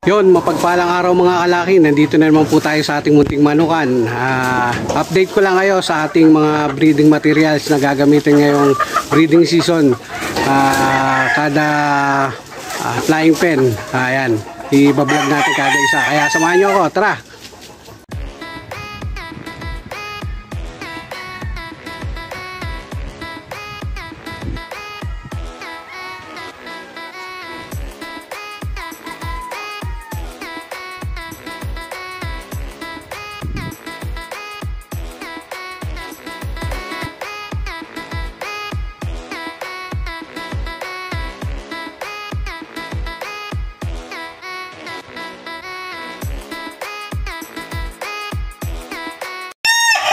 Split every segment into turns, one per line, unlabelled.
Yun, mapagpalang araw mga kalaki. Nandito na naman po tayo sa ating munting manukan. Update ko lang kayo sa ating mga breeding materials na gagamitin ngayong breeding season. Kada flying pen, ayan, i-vlog natin kada isa. Kaya samahan nyo ako, tara!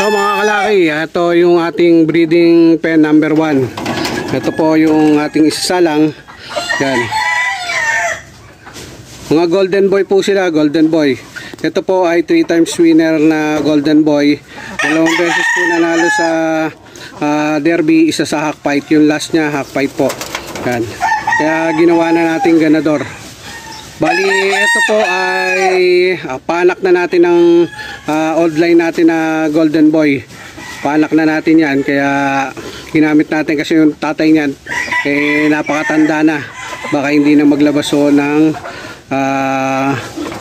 So mga kalaki, ito yung ating breeding pen number 1. Ito po yung ating isasalang. Yan. Mga golden boy po sila, golden boy. Ito po ay 3 times winner na golden boy. 2 beses po nanalo sa derby, isa sa hack fight. Yung last niya, hack fight po. Yan. Kaya ginawa na natin ganador. Bali, ito po ay paanak na natin ng old line natin na golden boy. Paanak na natin yan, kaya ginamit natin kasi yung tatay niyan napakatanda na. Baka hindi na maglabas ng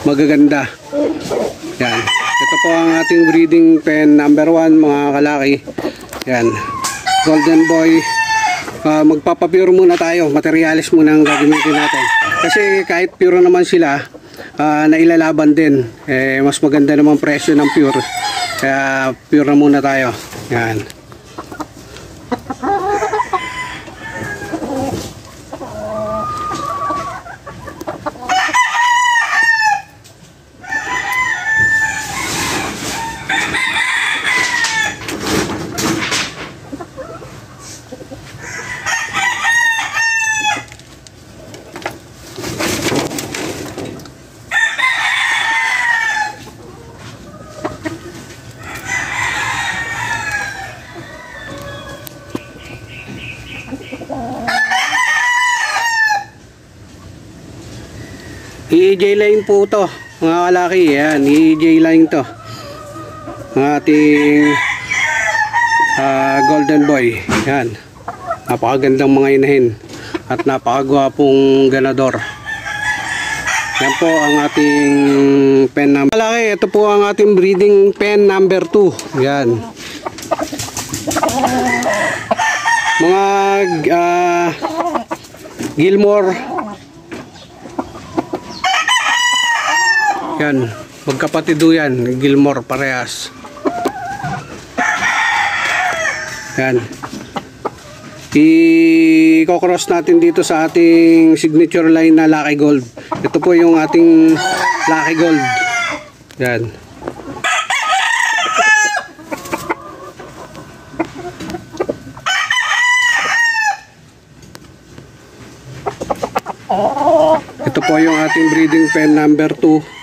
magaganda. Yan. Ito po ang ating breeding pen number 1 mga kalaki. Yan. Golden boy. Magpapapure muna tayo, materialis muna ang gagamitin natin kasi kahit pure naman sila, nailalaban din, mas maganda naman presyo ng pure, kaya pure na muna tayo. Yan. EJ line po to mga kalaki. Yan, EJ line to ang ating golden boy. Yan, napakagandang mga inahin at napakagwapong ganador. Yan po ang ating pen number. Kalaki, ito po ang ating breeding pen number 2. Yan, mga Gilmore. Yan, magkapatid do yan, Gilmore parehas. Yan. I-cross natin dito sa ating signature line na Lucky Gold. Ito po yung ating Lucky Gold. Yan. Ito po yung ating breeding pen number 2.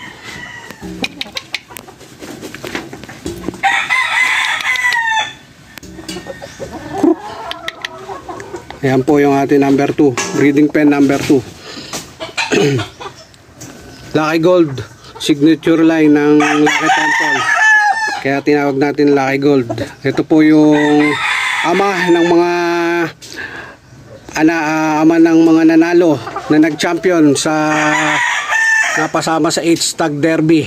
Ayan po yung ating number 2, breeding pen number 2. Lucky Gold, signature line ng Lucky Temple, kaya tinawag natin Lucky Gold. Ito po yung ama ng mga ama ng mga nanalo na nag-champion sa napasama sa H-Tag Derby.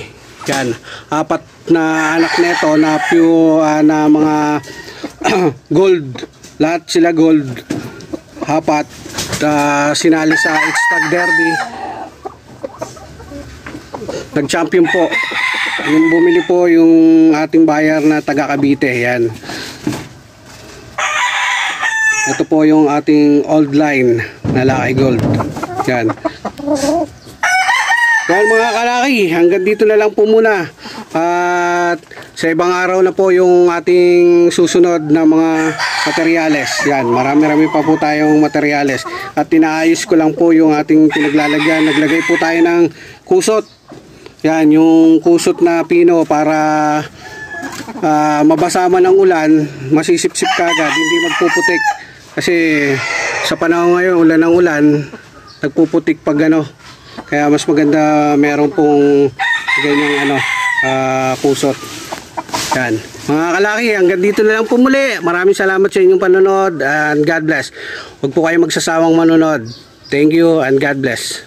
Yan, 4 na anak nito na pure na mga gold, lahat sila gold. 4 sinali sa H-Tag Derby, nag-champion po. Yung bumili po yung ating buyer na taga Cavite. Yan, ito po yung ating old line na Lucky Gold. Yan. Well mga kalaki, hanggang dito na lang po muna. At sa ibang araw na po yung ating susunod na mga materyales. Yan, marami-rami pa po tayong materyales. At tinaayos ko lang po yung ating pinaglalagyan. Naglagay po tayo ng kusot. Yan, yung kusot na pino para mabasa man ng ulan, masisip-sip kagad, hindi magpuputik. Kasi sa panahon ngayon, ulan ng ulan, nagpuputik pag ano. Kaya mas maganda meron pong ganyang pusot. Yan. Mga kalaki, hanggang dito na lang po muli. Maraming salamat sa inyong panonood and God bless. Huwag po kayo magsasawang manonood. Thank you and God bless.